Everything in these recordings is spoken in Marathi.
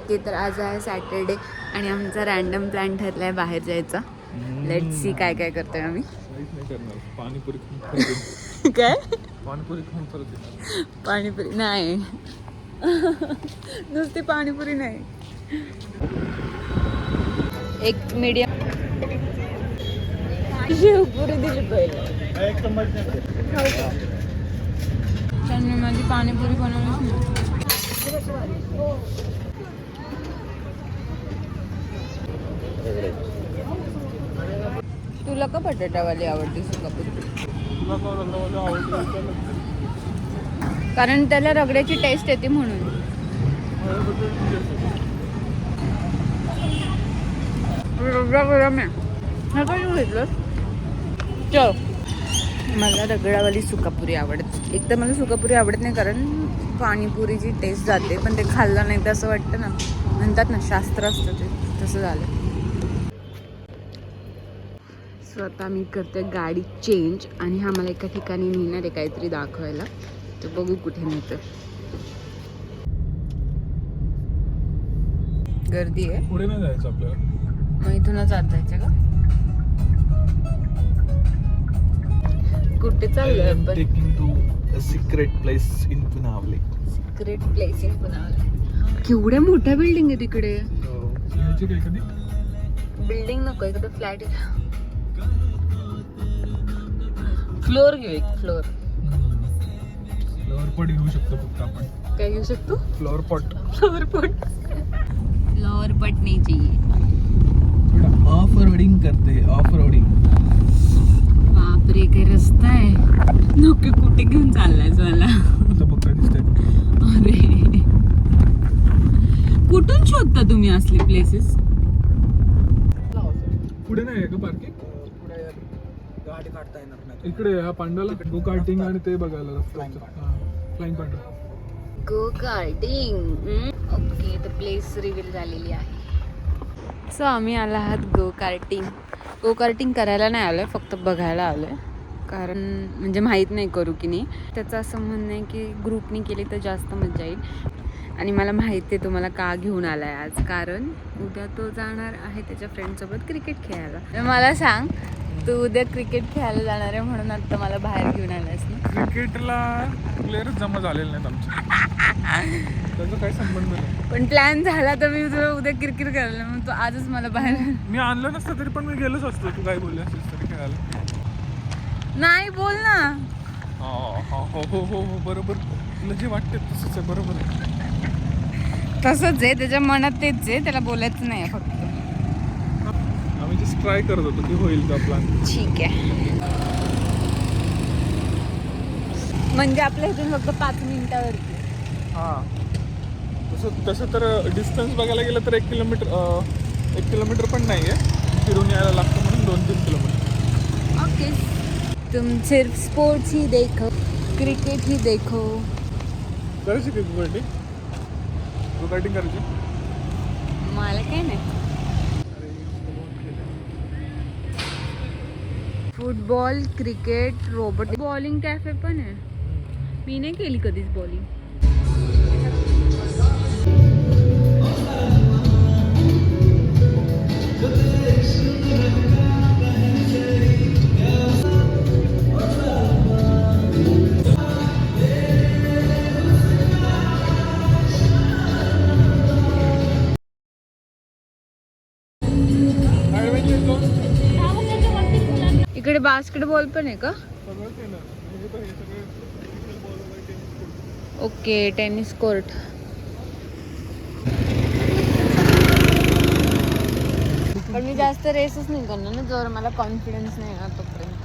ओके, तर आज आहे सॅटरडे आणि आमचा रॅन्डम प्लॅन ठरला आहे बाहेर जायचा. लेट्स सी काय काय करतोय आम्ही. पाणीपुरी काय पाणीपुरी खाऊन परत पाणीपुरी नाही. नुसती पाणीपुरी नाही, एक मीडियम शेवपुरी दिली पहिले. त्यांनी माझी पाणीपुरी बनवलीच नाही. तुला का बटाटावाली आवडते सुकापुरी? कारण त्याला रगड्याची टेस्ट येते म्हणून. रगडा गरम आहे. हा काय घेतलं? चल, मला रगडावाली सुकापुरी आवडते. एक तर मला सुकापुरी आवडत नाही कारण पाणीपुरीची टेस्ट जाते, पण ते खाल्लं नाही तर असं वाटतं ना, म्हणतात ना शास्त्र असतं ते, तसं झालं. सो आता मी करते गाडी चेंज आणि हा मला एका ठिकाणी नेणार आहे काहीतरी दाखवायला, तर बघू कुठे नेतं. गर्दी आहे, पुढे नाही जायचं आपल्याला. मग इथूनच आत जायचं का? कुठे चाललोय आपण? Taking to a secret place in Punawale. Secret place in Punawale. केवढ्या मोठ्या बिल्डिंग आहे तिकडे. यायची काय कधी? बिल्डिंग नको, एखादं फ्लॅट आहे. फ्लोअर घेऊ, एक फ्लोअर. फ्लॉवर पॉट घेऊ शकतो फक्त आपण. काय घेऊ शकतो? Flower pot. Floor pot. Floor pot नाही चाहिए. थोड़ा ऑफ रोडिंग करते, ऑफ रोडिंग. बापरे, काही रस्ता आहे. नक्की कुठे घेऊन चाललायस मला? बघ काय दिसतंय. अरे, कुठून शोधता तुम्ही असले प्लेसेस? पुढे नाही आहे का पार्किंग? गाडी काढता येणार नाही. इकडे हा पांडाला गो कार्टिंग आणि ते बघायला रस्ता. Flying panda. Go karting. Okay, तर प्लेस रिव्हील झालेली आहे. सो आम्ही आलो आहात गो कार्टिंग. गो कार्टिंग करायला नाही आलो आहे, फक्त बघायला आलो आहे. कारण म्हणजे माहीत नाही करू की नाही. त्याचं असं म्हणणं आहे की ग्रुपनी केली तर जास्त मजा येईल. आणि मला माहिती आहे तुम्हाला का घेऊन आला आहे आज, कारण उद्या तो जाणार आहे त्याच्या फ्रेंडसोबत क्रिकेट खेळायला. तर मला सांग, तू उद्या क्रिकेट खेळायला जाणार आहे म्हणून आता मला बाहेर घेऊन आलास ना? क्रिकेटला प्लेयरच जमा झालेले नाहीत आमचे. त्याचा काही संबंध नाही. पण प्लॅन झाला तर मी तुला उद्या क्रिकेट करायला, मग तू आजच मला बाहेर. मी आणलं नसतं तरी पण मी गेलोच असतो. तू काय बोलली असेल तरी खेळायला. नाही बोल ना. हो हो हो हो बरोबर. तुला जे वाटते तसंच आहे. बरोबर आहे. तसंच आहे, त्याच्या मनात तेच आहे, त्याला बोलायचं नाही फक्त. आम्ही जस्ट ट्राय करत होतो की होईल का प्लॅन. ठीक आहे, म्हणजे आपल्या इथून फक्त 5 मिनिटावरती. हां, तसं तर डिस्टन्स बघायला गेलं तर 1 किलोमीटर पण नाही आहे. फिरून यायला लागतं म्हणून 2-3 किलोमीटर. ओके, तुम सिर्फ स्पोर्ट्स ही देखो, क्रिकेट ही देखो. करायची का गो कार्टिंग करायची? मला काय नाही. Football, cricket, robot, bowling cafe पण आहे. मी नाही केली कधीच बॉलिंग. इकडे बास्केटबॉल पण आहे का? Okay, tennis court. पण मी जास्त रेसच नाही करणार ना, जर मला कॉन्फिडन्स नाही ना तोपर्यंत.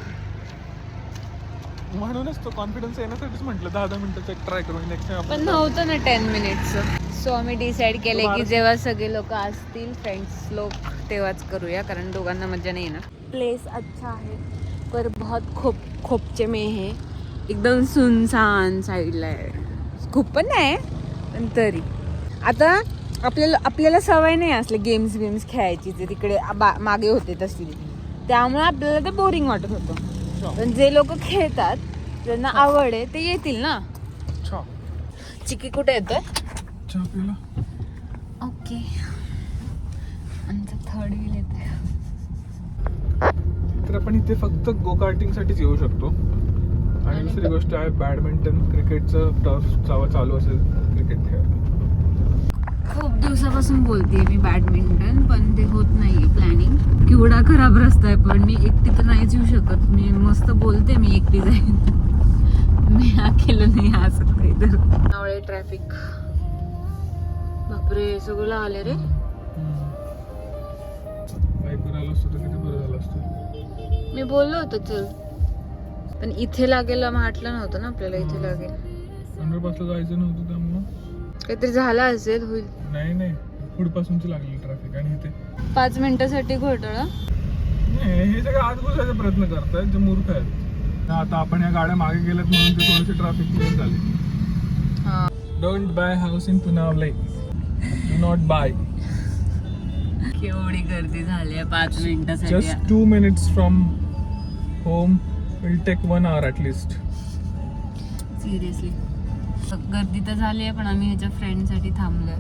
म्हणूनच तो कॉन्फिडन्स येण्यासाठीच म्हटलं 10 मिनिटाचं एक ट्राय करू. नेक्स्ट टाइम पण नव्हतं ना 10 मिनिट्सचं. सो आम्ही डिसाईड केलं की जेव्हा सगळे लोक असतील, फ्रेंड्स लोक, तेव्हाच करूया, कारण दोघांना मजा नाही येणार. प्लेस अच्छा आहे पर बहुत खोपचे में है. एकदम सुनसान साईडला आहे. खूप पण नाही पण तरी. आता आपल्याला सवय नाही असले गेम्स खेळायची जे तिकडे मागे होते तशी, त्यामुळे आपल्याला ते बोरिंग वाटत होतं. पण जे लोक खेळतात, ज्यांना आवड आहे, ते येतील ना. चिकी कुठे येतोय? ओके, आमचं थर्ड व्हील येते. तर आपण इथे फक्त गो कार्टिंग साठीच येऊ शकतो. आणि दुसरी गोष्ट आहे बॅडमिंटन क्रिकेटचं टर्फ चालू असेल क्रिकेट खेळ. खूप दिवसापासून बोलते मी बॅडमिंटन, पण ते होत नाहीये प्लॅनिंग. केवढा खराब रस्ता आहे, पण मी एकटी तर नाहीच येऊ शकत. मी मस्त बोलते मी एकटी जाईन, मी केलं नाही आ सकते इधर. नावळे ट्रॅफिक, बापरे सगळं आले रे. बाईकवर आलो असतो तर किती बरं झालं असतं. मी बोललो होतो चल, पण इथे लागेल म्हटलं नव्हतं ना आपल्याला इथे लागेल. अंडरपासला जायचं नव्हतं त्यामुळं काहीतरी झालं असेल, होईल. नाही पुढपासूनची लागली ट्रॅफिक. आणि इथे 5 मिनिटासाठी घोटाळा. नाही, हे सगळं आत घुसायचा प्रयत्न करतायत जे मूर्ख आहेत. आता आपण या गाड्या मागे गेल्यात म्हणून ते थोडीशी ट्रॅफिक क्लिअर झाली. Don't buy house in Punawale, do not buy. केवढी गर्दी झाली आहे 5 मिनिटासाठी. Just 2 minutes from home will take 1 hour at least. Seriously गर्दी तर झाली आहे, पण आम्ही ह्याच्या फ्रेंडसाठी थांबलोय.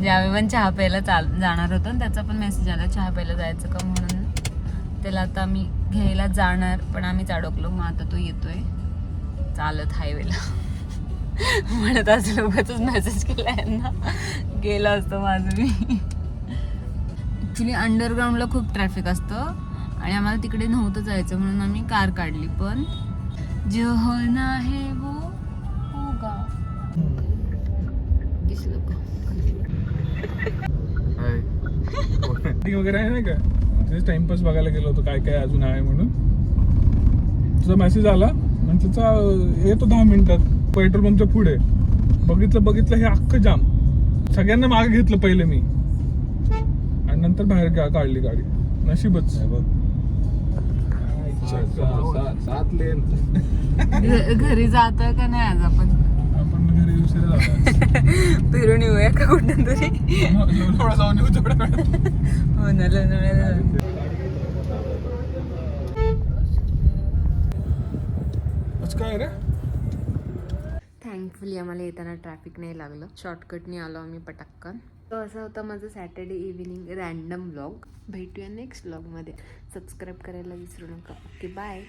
ज्यावेळी पण चहा प्यायला जाणार होतो, त्याचा पण मेसेज आला चहा प्यायला जायचं का म्हणून. त्याला आता आम्ही घ्यायला जाणार, पण आम्हीच अडकलो. मग आता तो येतोय चालत हायवेला. म्हणत असं लोकच मेसेज केला यांना, गेला असतो माझं मी. ॲक्च्युली अंडरग्राऊंडला खूप ट्रॅफिक असतं आणि आम्हाला तिकडे नव्हतं जायचं, म्हणून आम्ही कार काढली. पण जो होना है वो होगा. दिसलं का वगैरे आहे नाही का, तेच टाइमपास बघायला गेलो होतो काय काय अजून आहे म्हणून. तुझा मेसेज आला म्हणजे त्याचा येतो 10 मिनिटात पेट्रोल पंपच्या पुढे. बघितलं हे अख्खं जाम. सगळ्यांना मागे घेतलं पहिले मी, आणि नंतर बाहेर काढली गाडी. नशीबच. 7 लेन. घरी जातोय का नाही आज आपण घरी उशिरा जातो. फिरून येऊया का कुठं तरी. थोडा जाऊन येऊ तेवढ्या हो ना, लोणावळ्याला. काय रे. थँकफुली आम्हाला येताना ट्रॅफिक नाही लागलं, शॉर्टकटने आलो आम्ही पटक्कन. तो असा होता माझं सॅटर्डे इव्हिनिंग रॅन्डम व्लॉग. भेटूया नेक्स्ट व्लॉगमध्ये. सबस्क्राईब करायला विसरू नका. Okay, bye.